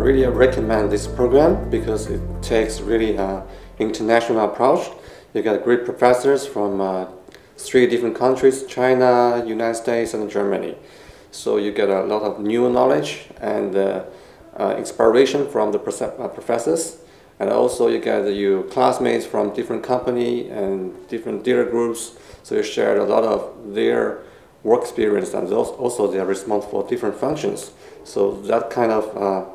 really recommend this program because it takes really international approach. You got great professors from 3 different countries: China, United States, and Germany. So you get a lot of new knowledge and inspiration from the professors, and also you get your classmates from different company and different theater groups. So you share a lot of their work experience, and also they are responsible for different functions. So that kind of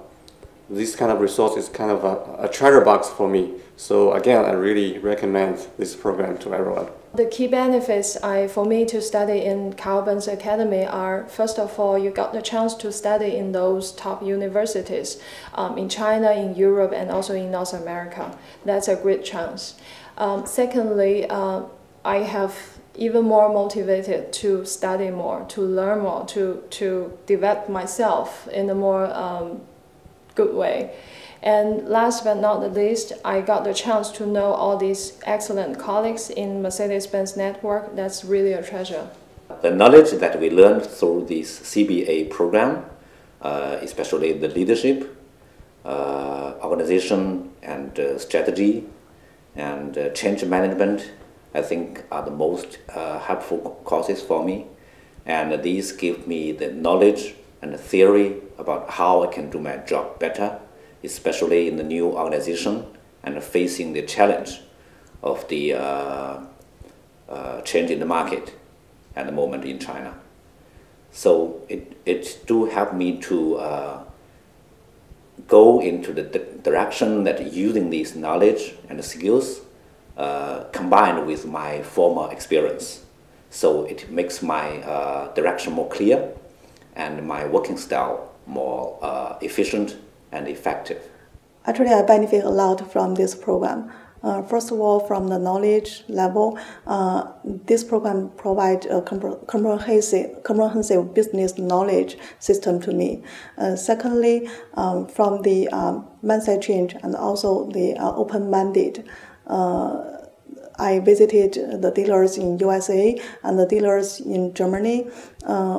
this kind of resource is kind of a treasure box for me. So again, I really recommend this program to everyone. The key benefits for me to study in Benz Academy are, first of all, you got the chance to study in those top universities in China, in Europe, and also in North America. That's a great chance. Secondly, I have even more motivated to study more, to learn more, to develop myself in a more good way. And last but not the least, I got the chance to know all these excellent colleagues in Mercedes-Benz network. That's really a treasure. The knowledge that we learned through this CBA program, especially the leadership, organization and strategy and change management, I think are the most helpful courses for me. And these give me the knowledge and the theory about how I can do my job better, especially in the new organization and facing the challenge of the change in the market at the moment in China. So it do help me to go into the direction that using this knowledge and skills combined with my former experience. So it makes my direction more clear and my working style more efficient and effective. Actually, I benefit a lot from this program. First of all, from the knowledge level, this program provides a comprehensive business knowledge system to me. Secondly, from the mindset change and also the open-minded, I visited the dealers in USA and the dealers in Germany.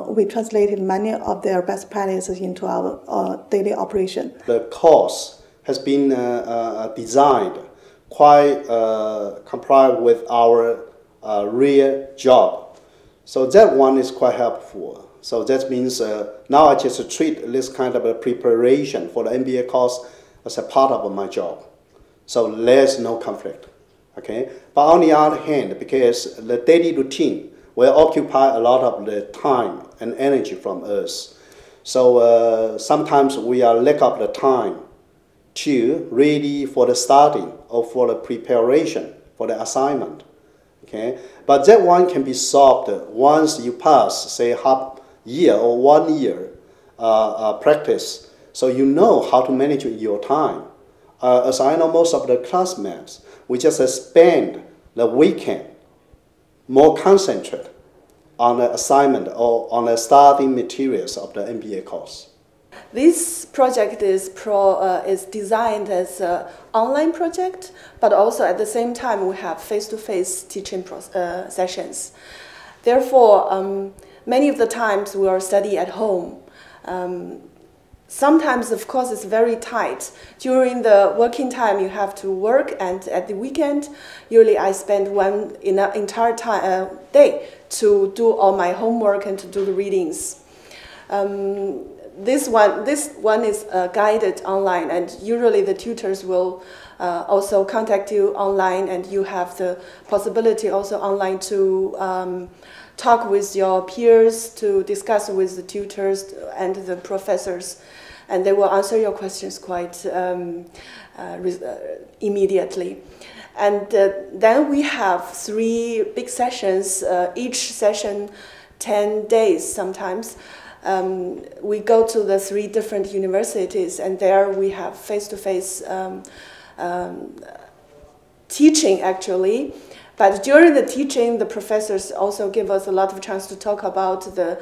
We translated many of their best practices into our daily operation. The course has been designed quite comply with our real job. So that one is quite helpful. So that means now I just treat this kind of a preparation for the MBA course as a part of my job. So there's no conflict. Okay? But on the other hand, because the daily routine will occupy a lot of the time and energy from us. So sometimes we are lack of the time to ready for the starting or for the preparation for the assignment. Okay? But that one can be solved once you pass, say, half year or 1 year practice. So you know how to manage your time. As I know most of the classmates, we just spend the weekend more concentrate on the assignment or on the studying materials of the MBA course. This project is designed as an online project, but also at the same time we have face-to-face teaching sessions. Therefore, many of the times we are studying at home. Sometimes, of course, it's very tight. During the working time, you have to work, and at the weekend, usually I spend one entire day to do all my homework and to do the readings. This one is guided online, and usually the tutors will also contact you online, and you have the possibility also online to talk with your peers, to discuss with the tutors and the professors, and they will answer your questions quite immediately. And then we have 3 big sessions, each session 10 days sometimes. We go to the 3 different universities, and there we have face-to-face teaching actually. But during the teaching, the professors also give us a lot of chance to talk about the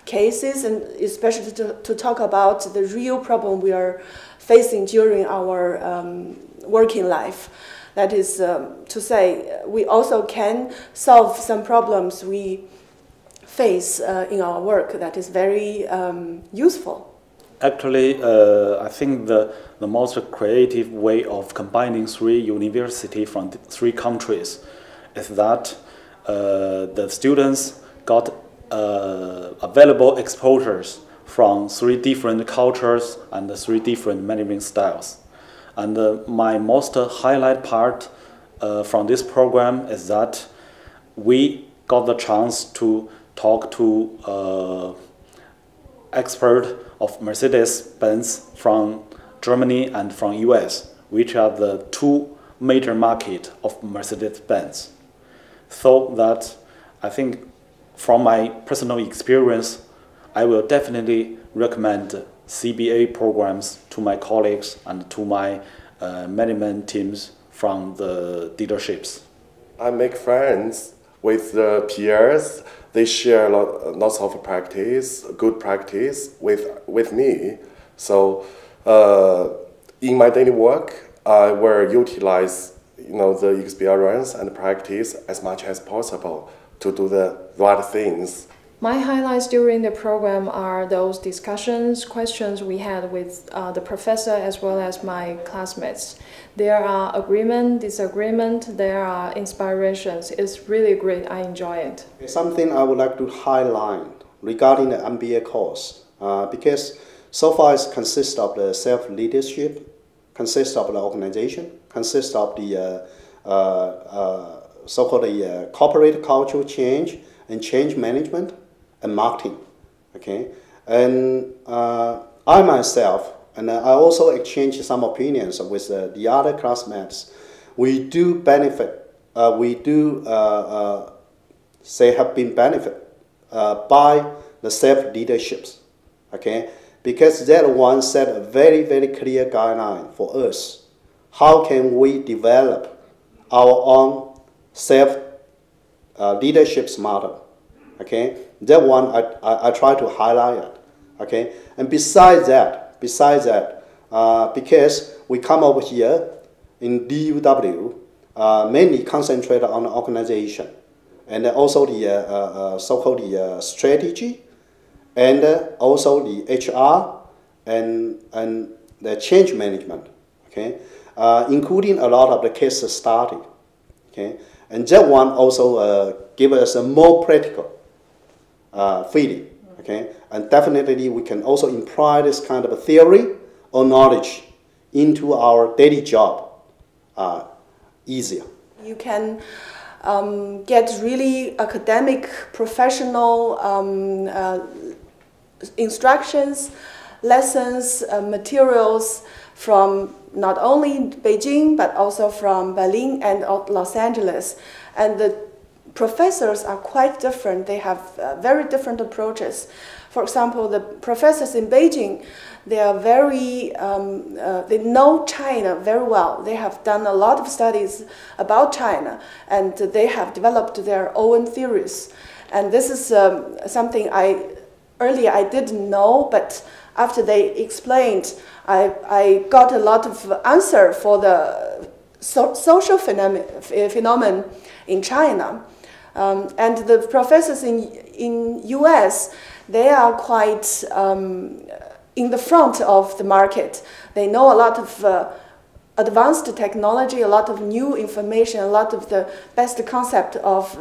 cases, and especially to talk about the real problem we are facing during our working life. That is to say, we also can solve some problems we face in our work that is very useful. Actually, I think the most creative way of combining three universities from three countries is that the students got available exposures from three different cultures and three different management styles. And my most highlight part from this program is that we got the chance to talk to expert of Mercedes-Benz from Germany and from US, which are the two major markets of Mercedes-Benz. So that I think from my personal experience, I will definitely recommend CBA programs to my colleagues and to my management teams from the dealerships. I make friends with the peers. They share lots of practice, good practice with me. So in my daily work, I will utilize the experience and practice as much as possible to do the right things. My highlights during the program are those discussions, questions we had with the professor as well as my classmates. There are agreement, disagreement, there are inspirations. It's really great. I enjoy it. Something I would like to highlight regarding the MBA course, because so far it consists of the self-leadership, consists of the organization, consists of the so-called corporate cultural change and change management and marketing. Okay, and I myself, and I also exchange some opinions with the other classmates. We do benefit, have been benefit by the self-leaderships, okay? Because that one set a very, very clear guideline for us. How can we develop our own self-leadership model, okay? That one I try to highlight it, okay? And besides that, because we come over here in DUW, mainly concentrate on the organization and also the so-called strategy and also the HR and the change management, okay, including a lot of the case study, okay, and that one also give us a more practical feeling. Okay, and definitely we can also imply this kind of a theory or knowledge into our daily job easier. You can get really academic, professional instructions, lessons, materials from not only Beijing but also from Berlin and Los Angeles. And the professors are quite different. They have very different approaches. For example, the professors in Beijing, they are very, they know China very well. They have done a lot of studies about China, and they have developed their own theories. And this is something earlier I didn't know, but after they explained, I got a lot of answer for the social phenomenon in China. And the professors in US, they are quite in the front of the market. They know a lot of advanced technology, a lot of new information, a lot of the best concept of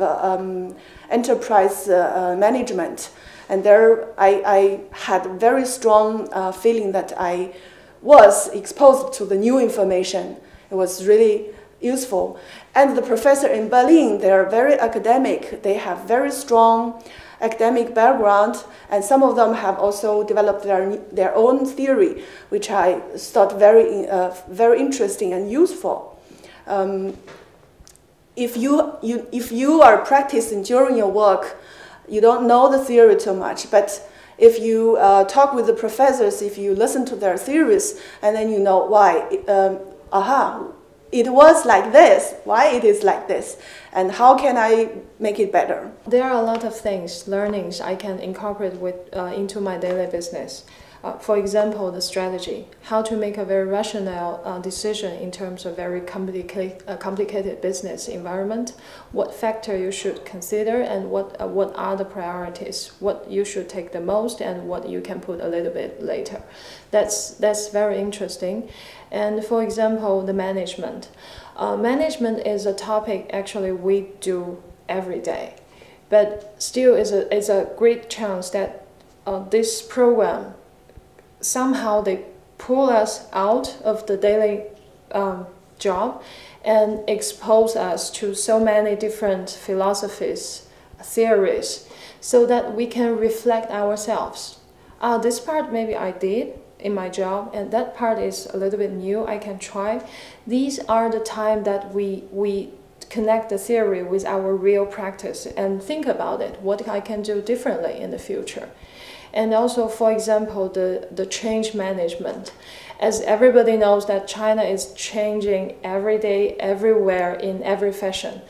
enterprise management. And there I had a very strong feeling that I was exposed to the new information. It was really useful. And the professor in Berlin, they are very academic. They have very strong academic background, and some of them have also developed their own theory, which I thought very interesting and useful. If you are practicing during your work, you don't know the theory too much, but if you talk with the professors, if you listen to their theories, and then you know why, it was like this, why it is like this, and how can I make it better? There are a lot of things, learnings I can incorporate into my daily business. For example, the strategy, how to make a very rational decision in terms of very complicated business environment, what factor you should consider, and what are the priorities, what you should take the most and what you can put a little bit later. That's very interesting. And for example, the management. Management is a topic actually we do every day, but still is a great chance that this program somehow they pull us out of the daily job and expose us to so many different philosophies, theories, so that we can reflect ourselves. This part maybe I did in my job, and that part is a little bit new, I can try. These are the time that we connect the theory with our real practice and think about it, what I can do differently in the future. And also, for example, the change management. As everybody knows that China is changing every day, everywhere, in every fashion.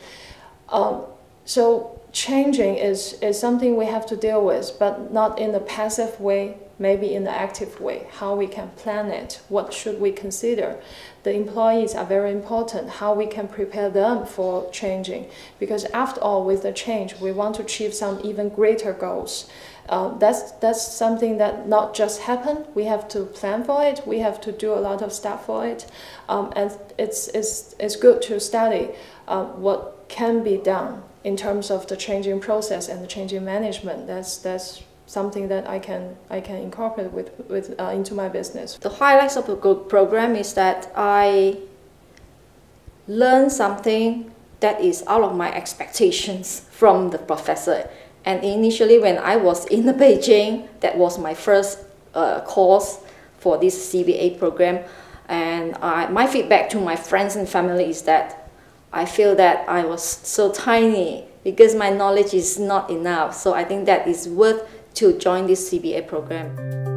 So changing is something we have to deal with, but not in a passive way, maybe in an active way. How we can plan it, what should we consider. The employees are very important, how we can prepare them for changing. Because after all, with the change, we want to achieve some even greater goals. That's something that not just happen, we have to plan for it, we have to do a lot of stuff for it. And it's good to study what can be done in terms of the changing process and the changing management. That's something that I can incorporate into my business. The highlights of the program is that I learned something that is out of my expectations from the professor. And initially when I was in Beijing, that was my first course for this CBA program. And my feedback to my friends and family is that I feel that I was so tiny because my knowledge is not enough. So I think that is worth to join this CBA program.